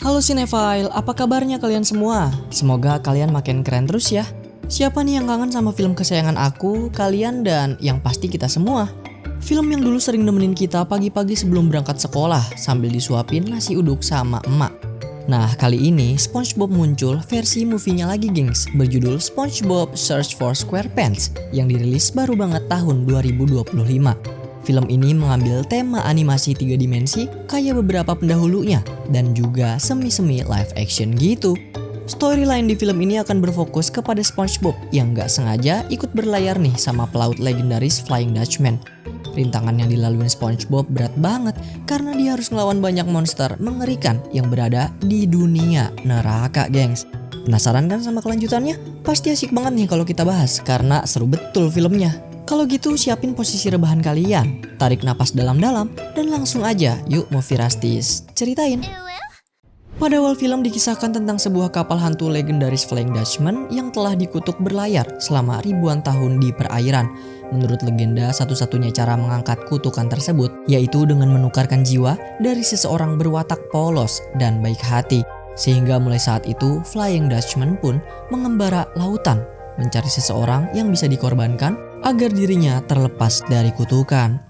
Halo Cinephile, apa kabarnya kalian semua? Semoga kalian makin keren terus ya. Siapa nih yang kangen sama film kesayangan aku, kalian, dan yang pasti kita semua? Film yang dulu sering nemenin kita pagi-pagi sebelum berangkat sekolah sambil disuapin nasi uduk sama emak. Nah, kali ini SpongeBob muncul versi movie-nya lagi gengs, berjudul SpongeBob Search for SquarePants yang dirilis baru banget tahun 2025. Film ini mengambil tema animasi 3 dimensi kayak beberapa pendahulunya dan juga semi-semi live action gitu. Storyline di film ini akan berfokus kepada SpongeBob yang gak sengaja ikut berlayar nih sama pelaut legendaris Flying Dutchman. Rintangan yang dilalui SpongeBob berat banget karena dia harus ngelawan banyak monster mengerikan yang berada di dunia neraka, gengs. Penasaran kan sama kelanjutannya? Pasti asik banget nih kalau kita bahas karena seru betul filmnya. Kalau gitu siapin posisi rebahan kalian, tarik napas dalam-dalam, dan langsung aja yuk Movie Rastis ceritain. Pada awal film dikisahkan tentang sebuah kapal hantu legendaris Flying Dutchman yang telah dikutuk berlayar selama ribuan tahun di perairan. Menurut legenda, satu-satunya cara mengangkat kutukan tersebut yaitu dengan menukarkan jiwa dari seseorang berwatak polos dan baik hati. Sehingga mulai saat itu Flying Dutchman pun mengembara lautan mencari seseorang yang bisa dikorbankan agar dirinya terlepas dari kutukan.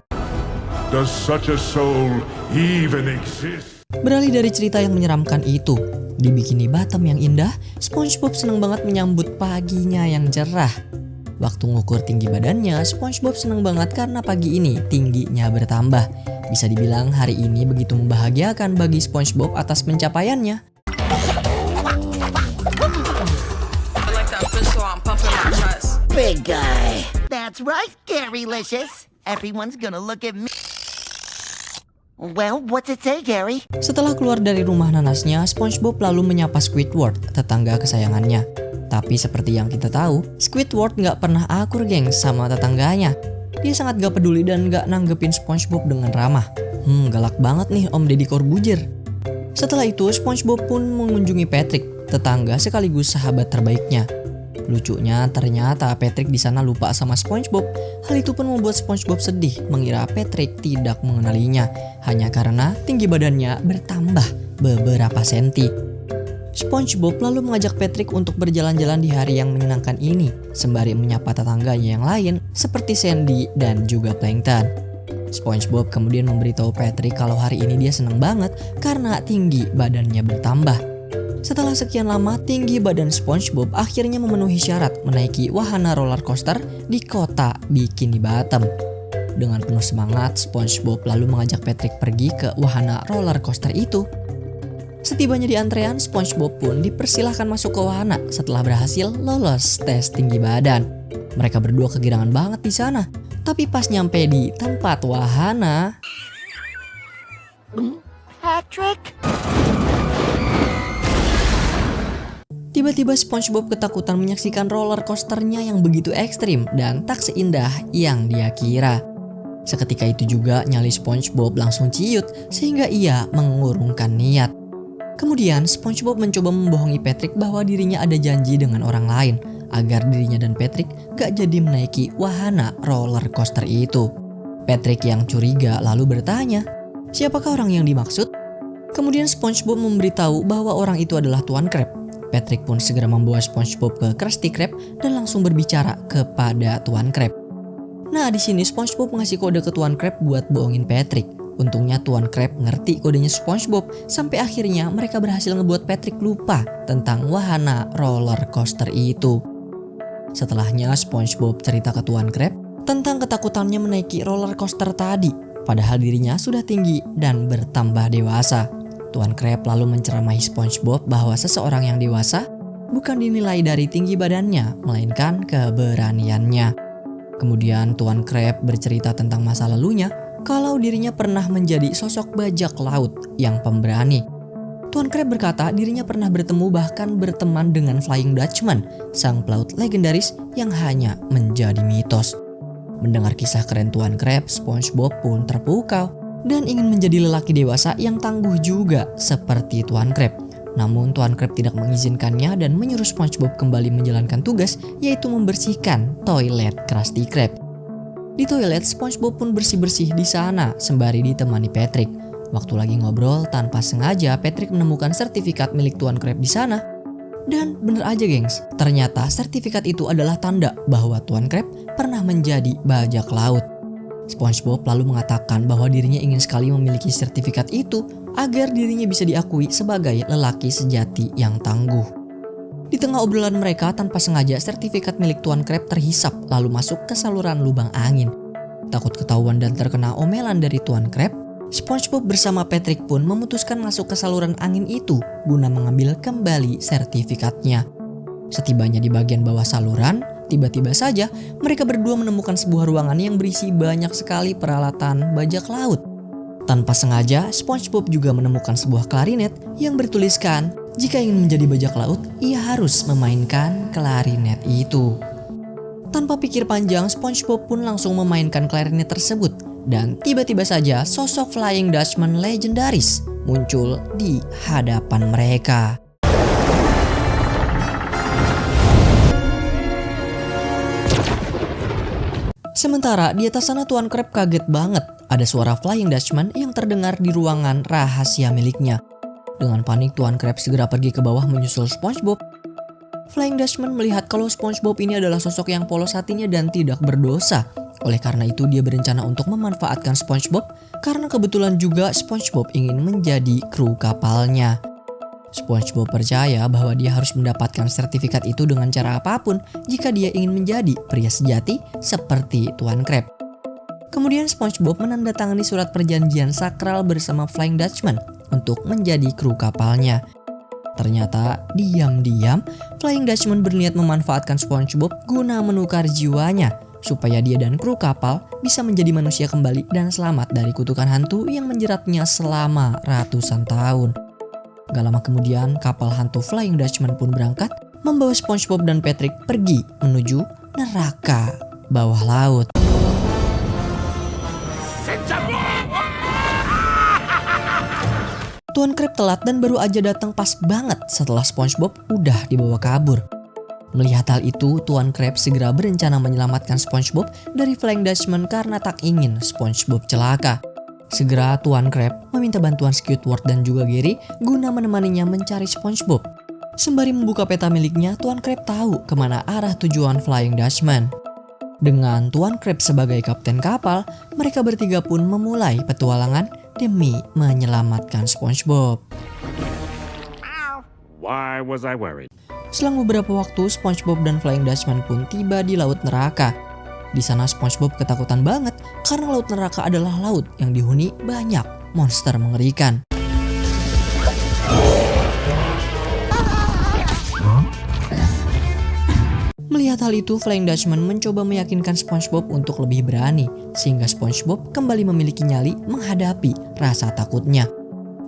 Does such a soul even exist? Beralih dari cerita yang menyeramkan itu, di Bikini Bottom yang indah, SpongeBob senang banget menyambut paginya yang cerah. Waktu ngukur tinggi badannya, SpongeBob senang banget karena pagi ini tingginya bertambah. Bisa dibilang hari ini begitu membahagiakan bagi SpongeBob atas pencapaiannya. Big guy. That's right, Garylicious. Everyone's gonna look at me. Well, what's it say, Gary? Setelah keluar dari rumah nanasnya, SpongeBob lalu menyapa Squidward, tetangga kesayangannya. Tapi seperti yang kita tahu, Squidward nggak pernah akur gengs sama tetangganya. Dia sangat gak peduli dan gak nanggepin SpongeBob dengan ramah. Galak banget nih Om Deddy Corbuzier. Setelah itu, SpongeBob pun mengunjungi Patrick, tetangga sekaligus sahabat terbaiknya. Lucunya ternyata Patrick di sana lupa sama SpongeBob. Hal itu pun membuat SpongeBob sedih mengira Patrick tidak mengenalinya hanya karena tinggi badannya bertambah beberapa senti. SpongeBob lalu mengajak Patrick untuk berjalan-jalan di hari yang menyenangkan ini sembari menyapa tetangganya yang lain seperti Sandy dan juga Plankton. SpongeBob kemudian memberitahu Patrick kalau hari ini dia senang banget karena tinggi badannya bertambah. Setelah sekian lama, tinggi badan SpongeBob akhirnya memenuhi syarat menaiki wahana roller coaster di kota Bikini Bottom. Dengan penuh semangat, SpongeBob lalu mengajak Patrick pergi ke wahana roller coaster itu. Setibanya di antrean, SpongeBob pun dipersilahkan masuk ke wahana setelah berhasil lolos tes tinggi badan. Mereka berdua kegirangan banget di sana, tapi pas nyampe di tempat wahana, Patrick? tiba-tiba SpongeBob ketakutan menyaksikan roller coasternya yang begitu ekstrim dan tak seindah yang dia kira. Seketika itu juga nyali SpongeBob langsung ciut sehingga ia mengurungkan niat. Kemudian SpongeBob mencoba membohongi Patrick bahwa dirinya ada janji dengan orang lain agar dirinya dan Patrick gak jadi menaiki wahana roller coaster itu. Patrick yang curiga lalu bertanya, siapakah orang yang dimaksud? Kemudian SpongeBob memberitahu bahwa orang itu adalah Tuan Krab. Patrick pun segera membawa SpongeBob ke Krusty Krab dan langsung berbicara kepada Tuan Krab. Nah, di sini SpongeBob ngasih kode ke Tuan Krab buat bohongin Patrick. Untungnya Tuan Krab ngerti kodenya SpongeBob sampai akhirnya mereka berhasil ngebuat Patrick lupa tentang wahana roller coaster itu. Setelahnya SpongeBob cerita ke Tuan Krab tentang ketakutannya menaiki roller coaster tadi, padahal dirinya sudah tinggi dan bertambah dewasa. Tuan Krab lalu menceramahi SpongeBob bahwa seseorang yang dewasa bukan dinilai dari tinggi badannya, melainkan keberaniannya. Kemudian Tuan Krab bercerita tentang masa lalunya, kalau dirinya pernah menjadi sosok bajak laut yang pemberani. Tuan Krab berkata dirinya pernah bertemu bahkan berteman dengan Flying Dutchman, sang pelaut legendaris yang hanya menjadi mitos. Mendengar kisah keren Tuan Krab, SpongeBob pun terpukau dan ingin menjadi lelaki dewasa yang tangguh juga seperti Tuan Krab. Namun Tuan Krab tidak mengizinkannya dan menyuruh SpongeBob kembali menjalankan tugas, yaitu membersihkan toilet Krusty Krab. Di toilet, SpongeBob pun bersih-bersih di sana sembari ditemani Patrick. Waktu lagi ngobrol, tanpa sengaja Patrick menemukan sertifikat milik Tuan Crab di sana. Dan bener aja gengs, ternyata sertifikat itu adalah tanda bahwa Tuan Crab pernah menjadi bajak laut. SpongeBob lalu mengatakan bahwa dirinya ingin sekali memiliki sertifikat itu agar dirinya bisa diakui sebagai lelaki sejati yang tangguh. Di tengah obrolan mereka, tanpa sengaja sertifikat milik Tuan Crab terhisap lalu masuk ke saluran lubang angin. Takut ketahuan dan terkena omelan dari Tuan Crab, SpongeBob bersama Patrick pun memutuskan masuk ke saluran angin itu guna mengambil kembali sertifikatnya. Setibanya di bagian bawah saluran, tiba-tiba saja mereka berdua menemukan sebuah ruangan yang berisi banyak sekali peralatan bajak laut. Tanpa sengaja, SpongeBob juga menemukan sebuah klarinet yang bertuliskan, jika ingin menjadi bajak laut, ia harus memainkan klarinet itu. Tanpa pikir panjang, SpongeBob pun langsung memainkan klarinet tersebut. Dan tiba-tiba saja sosok Flying Dutchman legendaris muncul di hadapan mereka. Sementara di atas sana Tuan Crab kaget banget. Ada suara Flying Dutchman yang terdengar di ruangan rahasia miliknya. Dengan panik Tuan Crab segera pergi ke bawah menyusul SpongeBob. Flying Dutchman melihat kalau SpongeBob ini adalah sosok yang polos hatinya dan tidak berdosa. Oleh karena itu dia berencana untuk memanfaatkan SpongeBob karena kebetulan juga SpongeBob ingin menjadi kru kapalnya. SpongeBob percaya bahwa dia harus mendapatkan sertifikat itu dengan cara apapun jika dia ingin menjadi pria sejati seperti Tuan Crab. Kemudian SpongeBob menandatangani surat perjanjian sakral bersama Flying Dutchman untuk menjadi kru kapalnya. Ternyata diam-diam Flying Dutchman berniat memanfaatkan SpongeBob guna menukar jiwanya supaya dia dan kru kapal bisa menjadi manusia kembali dan selamat dari kutukan hantu yang menjeratnya selama ratusan tahun. Gak lama kemudian kapal hantu Flying Dutchman pun berangkat membawa SpongeBob dan Patrick pergi menuju neraka bawah laut. Tuan Crab telat dan baru aja datang pas banget setelah SpongeBob udah dibawa kabur. Melihat hal itu, Tuan Crab segera berencana menyelamatkan SpongeBob dari Flying Dutchman karena tak ingin SpongeBob celaka. Segera Tuan Crab meminta bantuan Squidward dan juga Gary guna menemaninya mencari SpongeBob. Sembari membuka peta miliknya, Tuan Crab tahu kemana arah tujuan Flying Dutchman. Dengan Tuan Crab sebagai kapten kapal, mereka bertiga pun memulai petualangan demi menyelamatkan SpongeBob. Why was I worried? Selang beberapa waktu, SpongeBob dan Flying Dutchman pun tiba di laut neraka. Di sana SpongeBob ketakutan banget karena laut neraka adalah laut yang dihuni banyak monster mengerikan. Melihat hal itu, Flying Dutchman mencoba meyakinkan SpongeBob untuk lebih berani, sehingga SpongeBob kembali memiliki nyali menghadapi rasa takutnya.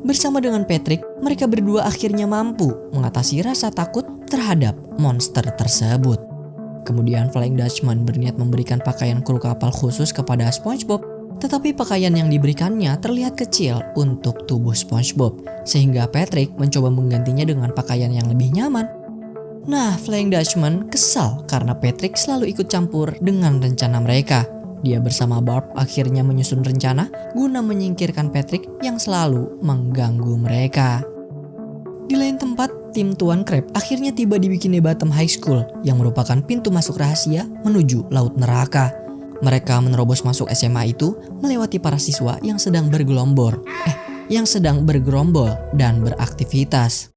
Bersama dengan Patrick, mereka berdua akhirnya mampu mengatasi rasa takut terhadap monster tersebut. Kemudian Flying Dutchman berniat memberikan pakaian kru kapal khusus kepada SpongeBob, tetapi pakaian yang diberikannya terlihat kecil untuk tubuh SpongeBob, sehingga Patrick mencoba menggantinya dengan pakaian yang lebih nyaman. Nah, Flying Dutchman kesal karena Patrick selalu ikut campur dengan rencana mereka. Dia bersama Barb akhirnya menyusun rencana guna menyingkirkan Patrick yang selalu mengganggu mereka. Di lain tempat, tim Tuan Crab akhirnya tiba di Bikini Bottom High School yang merupakan pintu masuk rahasia menuju laut neraka. Mereka menerobos masuk SMA itu melewati para siswa yang sedang bergerombol dan beraktivitas.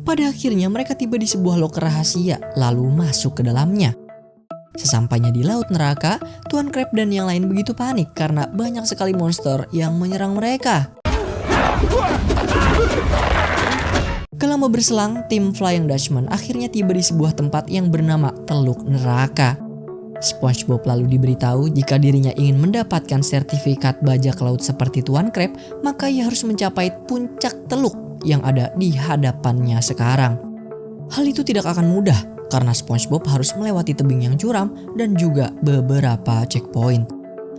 Pada akhirnya mereka tiba di sebuah loker rahasia lalu masuk ke dalamnya. Sesampainya di laut neraka, Tuan Crab dan yang lain begitu panik karena banyak sekali monster yang menyerang mereka. Gak lama berselang, tim Flying Dutchman akhirnya tiba di sebuah tempat yang bernama Teluk Neraka. SpongeBob lalu diberitahu jika dirinya ingin mendapatkan sertifikat bajak laut seperti Tuan Crab, maka ia harus mencapai puncak teluk yang ada di hadapannya sekarang. Hal itu tidak akan mudah karena SpongeBob harus melewati tebing yang curam dan juga beberapa checkpoint.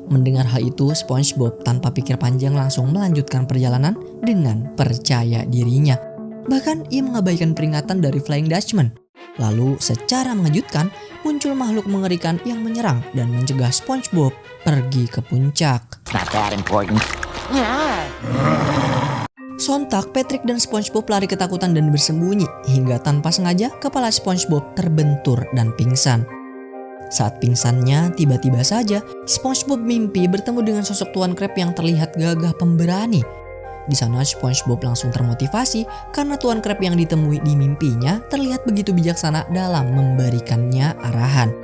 Mendengar hal itu, SpongeBob tanpa pikir panjang langsung melanjutkan perjalanan dengan percaya dirinya. Bahkan ia mengabaikan peringatan dari Flying Dutchman. Lalu secara mengejutkan muncul makhluk mengerikan yang menyerang dan mencegah SpongeBob pergi ke puncak. It's not that important. Sontak, Patrick dan SpongeBob lari ketakutan dan bersembunyi hingga tanpa sengaja kepala SpongeBob terbentur dan pingsan. Saat pingsannya, tiba-tiba saja SpongeBob mimpi bertemu dengan sosok Tuan Crab yang terlihat gagah pemberani. Di sana SpongeBob langsung termotivasi karena Tuan Crab yang ditemui di mimpinya terlihat begitu bijaksana dalam memberikannya arahan.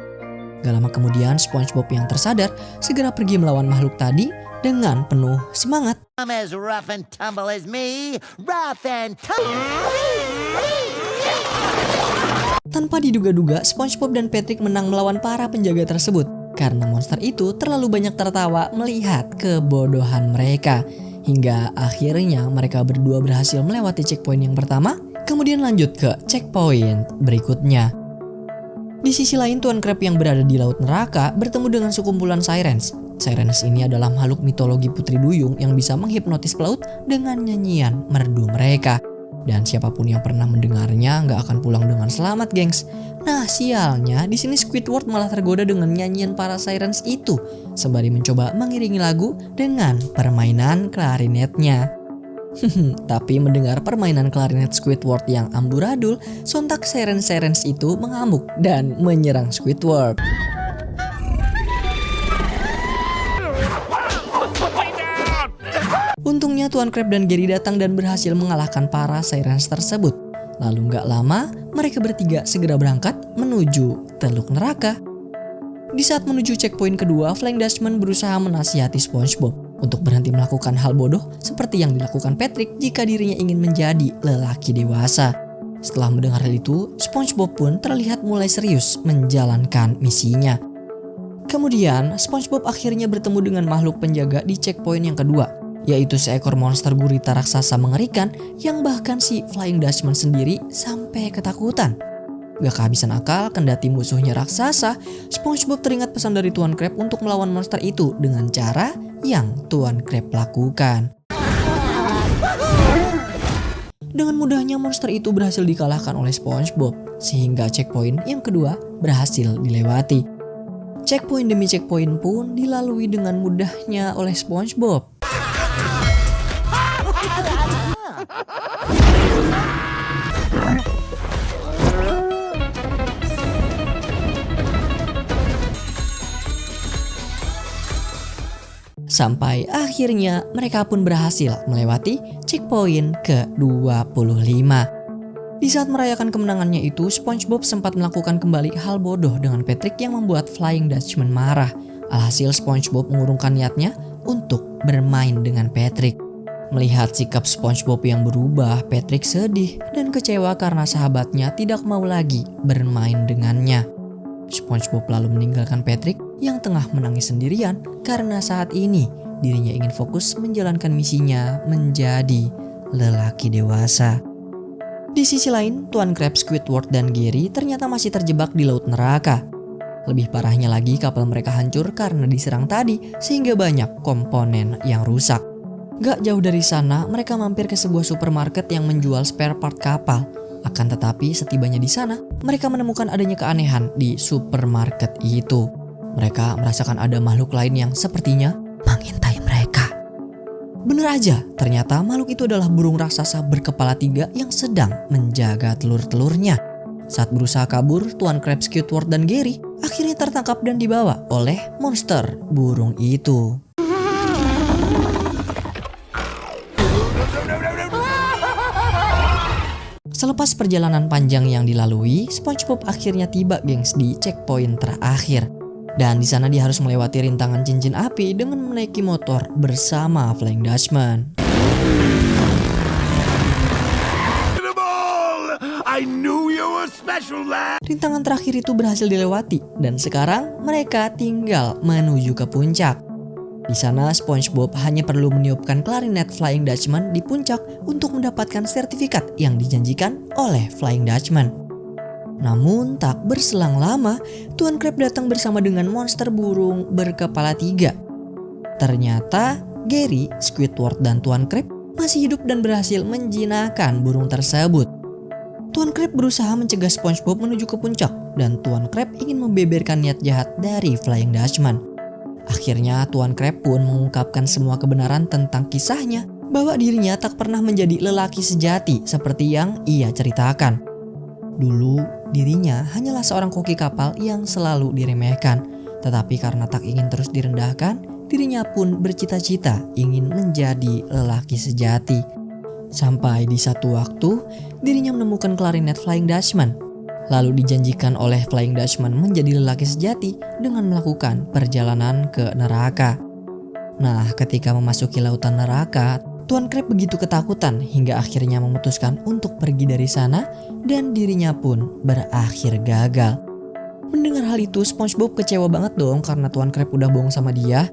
Gak lama kemudian SpongeBob yang tersadar segera pergi melawan makhluk tadi dengan penuh semangat. I'm as rough and tumble as me. Rough and tumble. Tanpa diduga-duga, SpongeBob dan Patrick menang melawan para penjaga tersebut karena monster itu terlalu banyak tertawa melihat kebodohan mereka. Hingga akhirnya mereka berdua berhasil melewati checkpoint yang pertama, kemudian lanjut ke checkpoint berikutnya. Di sisi lain, Tuan Crab yang berada di laut neraka bertemu dengan sekumpulan Sirens. Sirens ini adalah makhluk mitologi putri duyung yang bisa menghipnotis pelaut dengan nyanyian merdu mereka. Dan siapapun yang pernah mendengarnya nggak akan pulang dengan selamat, gengs. Nah, sialnya di sini Squidward malah tergoda dengan nyanyian para Sirens itu, sembari mencoba mengiringi lagu dengan permainan klarinetnya. Tapi mendengar permainan klarinet Squidward yang amburadul, sontak Sirens itu mengamuk dan menyerang Squidward. Untungnya Tuan Crab dan Gary datang dan berhasil mengalahkan para Sirens tersebut. Lalu gak lama, mereka bertiga segera berangkat menuju Teluk Neraka. Di saat menuju checkpoint kedua, Flying Dutchman berusaha menasihati SpongeBob untuk berhenti melakukan hal bodoh seperti yang dilakukan Patrick jika dirinya ingin menjadi lelaki dewasa. Setelah mendengar hal itu, SpongeBob pun terlihat mulai serius menjalankan misinya. Kemudian, SpongeBob akhirnya bertemu dengan makhluk penjaga di checkpoint yang kedua, yaitu seekor monster gurita raksasa mengerikan yang bahkan si Flying Dutchman sendiri sampai ketakutan. Gak kehabisan akal, kendati musuhnya raksasa, SpongeBob teringat pesan dari Tuan Crab untuk melawan monster itu dengan cara yang Tuan Crab lakukan. Dengan mudahnya monster itu berhasil dikalahkan oleh SpongeBob, sehingga checkpoint yang kedua berhasil dilewati. Checkpoint demi checkpoint pun dilalui dengan mudahnya oleh SpongeBob. Sampai akhirnya mereka pun berhasil melewati checkpoint ke-25. Di saat merayakan kemenangannya itu, SpongeBob sempat melakukan kembali hal bodoh dengan Patrick yang membuat Flying Dutchman marah. Alhasil SpongeBob mengurungkan niatnya untuk bermain dengan Patrick. Melihat sikap SpongeBob yang berubah, Patrick sedih dan kecewa karena sahabatnya tidak mau lagi bermain dengannya. SpongeBob lalu meninggalkan Patrick yang tengah menangis sendirian karena saat ini dirinya ingin fokus menjalankan misinya menjadi lelaki dewasa. Di sisi lain, Tuan Crab, Squidward, dan Gary ternyata masih terjebak di laut neraka. Lebih parahnya lagi, kapal mereka hancur karena diserang tadi sehingga banyak komponen yang rusak. Gak jauh dari sana, mereka mampir ke sebuah supermarket yang menjual spare part kapal. Akan tetapi setibanya di sana, mereka menemukan adanya keanehan di supermarket itu. Mereka merasakan ada makhluk lain yang sepertinya mengintai mereka. Bener aja, ternyata makhluk itu adalah burung raksasa berkepala 3 yang sedang menjaga telur-telurnya. Saat berusaha kabur, Tuan Crab, Squidward, dan Gary akhirnya tertangkap dan dibawa oleh monster burung itu. Selepas perjalanan panjang yang dilalui, SpongeBob akhirnya tiba, gengs, di checkpoint terakhir. Dan di sana dia harus melewati rintangan cincin api dengan menaiki motor bersama Flying Dutchman. I knew you were special, lad. Rintangan terakhir itu berhasil dilewati dan sekarang mereka tinggal menuju ke puncak. Di sana SpongeBob hanya perlu meniupkan klarinet Flying Dutchman di puncak untuk mendapatkan sertifikat yang dijanjikan oleh Flying Dutchman. Namun tak berselang lama, Tuan Crab datang bersama dengan monster burung berkepala 3. Ternyata Gary, Squidward, dan Tuan Crab masih hidup dan berhasil menjinakkan burung tersebut. Tuan Crab berusaha mencegah SpongeBob menuju ke puncak dan Tuan Crab ingin membeberkan niat jahat dari Flying Dutchman. Akhirnya Tuan Crab pun mengungkapkan semua kebenaran tentang kisahnya bahwa dirinya tak pernah menjadi lelaki sejati seperti yang ia ceritakan. Dulu dirinya hanyalah seorang koki kapal yang selalu diremehkan, tetapi karena tak ingin terus direndahkan, dirinya pun bercita-cita ingin menjadi lelaki sejati. Sampai di satu waktu, dirinya menemukan klarinet Flying Dutchman. Lalu dijanjikan oleh Flying Dutchman menjadi lelaki sejati dengan melakukan perjalanan ke neraka. Nah, ketika memasuki lautan neraka, Tuan Crab begitu ketakutan hingga akhirnya memutuskan untuk pergi dari sana dan dirinya pun berakhir gagal. Mendengar hal itu, SpongeBob kecewa banget dong karena Tuan Crab udah bohong sama dia.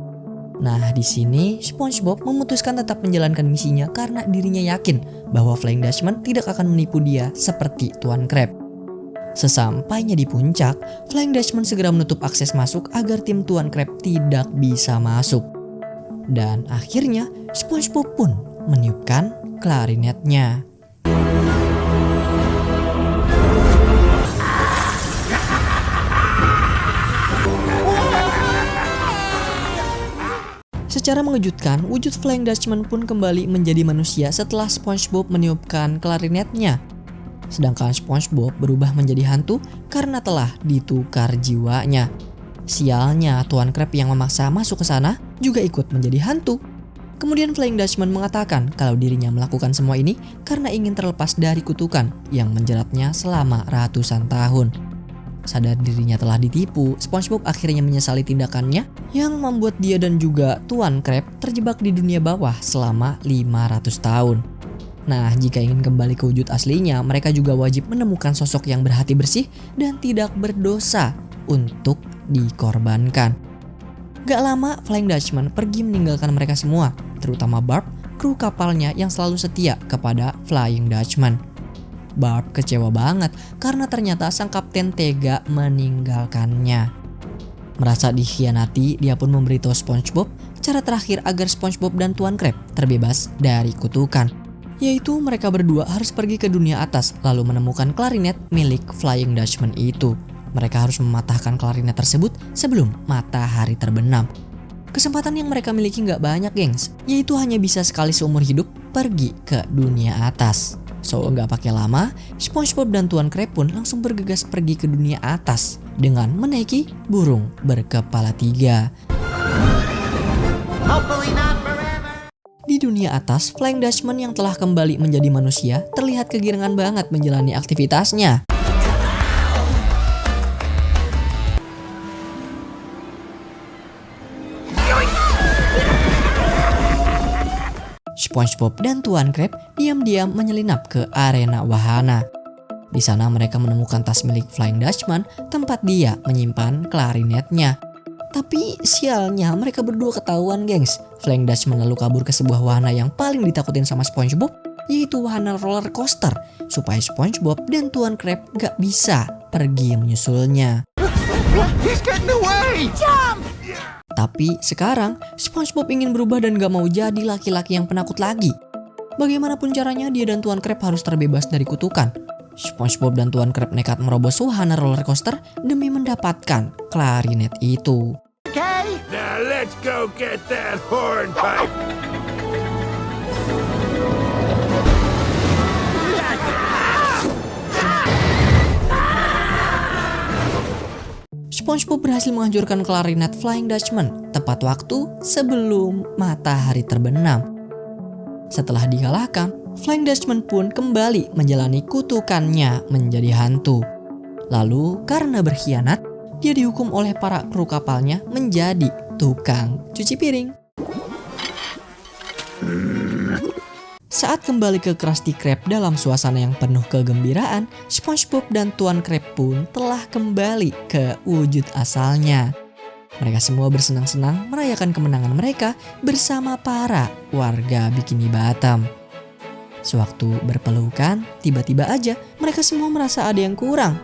Nah, di sini SpongeBob memutuskan tetap menjalankan misinya karena dirinya yakin bahwa Flying Dutchman tidak akan menipu dia seperti Tuan Crab. Sesampainya di puncak, Flying Dutchman segera menutup akses masuk agar tim Tuan Crab tidak bisa masuk. Dan akhirnya SpongeBob pun meniupkan klarinetnya. Secara mengejutkan, wujud Flying Dutchman pun kembali menjadi manusia setelah SpongeBob meniupkan klarinetnya. Sedangkan SpongeBob berubah menjadi hantu karena telah ditukar jiwanya. Sialnya, Tuan Crab yang memaksa masuk ke sana juga ikut menjadi hantu. Kemudian Flying Dutchman mengatakan kalau dirinya melakukan semua ini karena ingin terlepas dari kutukan yang menjeratnya selama ratusan tahun. Sadar dirinya telah ditipu, SpongeBob akhirnya menyesali tindakannya yang membuat dia dan juga Tuan Crab terjebak di dunia bawah selama 500 tahun. Nah, jika ingin kembali ke wujud aslinya, mereka juga wajib menemukan sosok yang berhati bersih dan tidak berdosa untuk dikorbankan. Gak lama, Flying Dutchman pergi meninggalkan mereka semua, terutama Barb, kru kapalnya yang selalu setia kepada Flying Dutchman. Barb kecewa banget karena ternyata sang kapten tega meninggalkannya. Merasa dikhianati, dia pun memberitahu SpongeBob cara terakhir agar SpongeBob dan Tuan Crab terbebas dari kutukan, yaitu mereka berdua harus pergi ke dunia atas lalu menemukan klarinet milik Flying Dutchman itu. Mereka harus mematahkan klarinet tersebut sebelum matahari terbenam. Kesempatan yang mereka miliki gak banyak, gengs, yaitu hanya bisa sekali seumur hidup pergi ke dunia atas. So, gak pakai lama, SpongeBob dan Tuan Crab pun langsung bergegas pergi ke dunia atas dengan menaiki burung berkepala 3. Di dunia atas, Flying Dutchman yang telah kembali menjadi manusia terlihat kegirangan banget menjalani aktivitasnya. SpongeBob dan Tuan Crab diam-diam menyelinap ke arena wahana. Di sana mereka menemukan tas milik Flying Dutchman tempat dia menyimpan klarinetnya. Tapi sialnya mereka berdua ketahuan, gengs. Flying Dutchman lalu kabur ke sebuah wahana yang paling ditakutin sama SpongeBob, yaitu wahana roller coaster, supaya SpongeBob dan Tuan Crab gak bisa pergi menyusulnya. He's getting away! Jump! Tapi sekarang SpongeBob ingin berubah dan gak mau jadi laki-laki yang penakut lagi. Bagaimanapun caranya, dia dan Tuan Crab harus terbebas dari kutukan. SpongeBob dan Tuan Crab nekat merobos wahana roller coaster demi mendapatkan klarinet itu. Okay. Now let's go get that hornpipe. SpongeBob berhasil menghancurkan klarinet Flying Dutchman tepat waktu sebelum matahari terbenam. Setelah dikalahkan, Flying Dutchman pun kembali menjalani kutukannya menjadi hantu. Lalu karena berkhianat, dia dihukum oleh para kru kapalnya menjadi tukang cuci piring. Saat kembali ke Krusty Krab dalam suasana yang penuh kegembiraan, SpongeBob dan Tuan Crab pun telah kembali ke wujud asalnya. Mereka semua bersenang-senang merayakan kemenangan mereka bersama para warga Bikini Bottom. Sewaktu berpelukan, tiba-tiba aja mereka semua merasa ada yang kurang.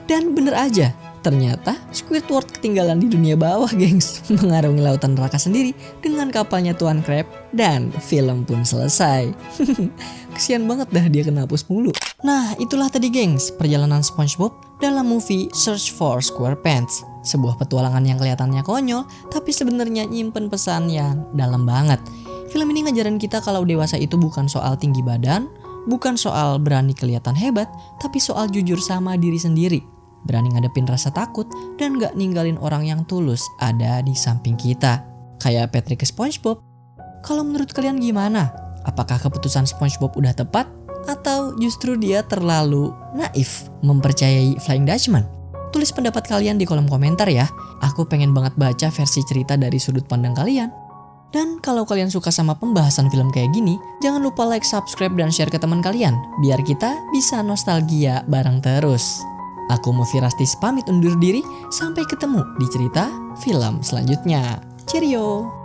Dan bener aja, Ternyata Squidward ketinggalan di dunia bawah, gengs, mengarungi lautan neraka sendiri dengan kapalnya Tuan Crab, dan film pun selesai. Kesian banget dah dia kena hapus mulu. Nah, itulah tadi, gengs, perjalanan SpongeBob dalam movie Search for SquarePants. Sebuah petualangan yang kelihatannya konyol, tapi sebenarnya nyimpen pesan yang dalam banget. Film ini ngajarin kita kalau dewasa itu bukan soal tinggi badan, bukan soal berani kelihatan hebat, tapi soal jujur sama diri sendiri. Berani ngadepin rasa takut dan gak ninggalin orang yang tulus ada di samping kita. Kayak Patrick ke SpongeBob. Kalau menurut kalian gimana? Apakah keputusan SpongeBob udah tepat? Atau justru dia terlalu naif mempercayai Flying Dutchman? Tulis pendapat kalian di kolom komentar ya. Aku pengen banget baca versi cerita dari sudut pandang kalian. Dan kalau kalian suka sama pembahasan film kayak gini, jangan lupa like, subscribe, dan share ke teman kalian. Biar kita bisa nostalgia bareng terus. Aku Movie Rastis pamit undur diri, sampai ketemu di cerita film selanjutnya. Cheerio!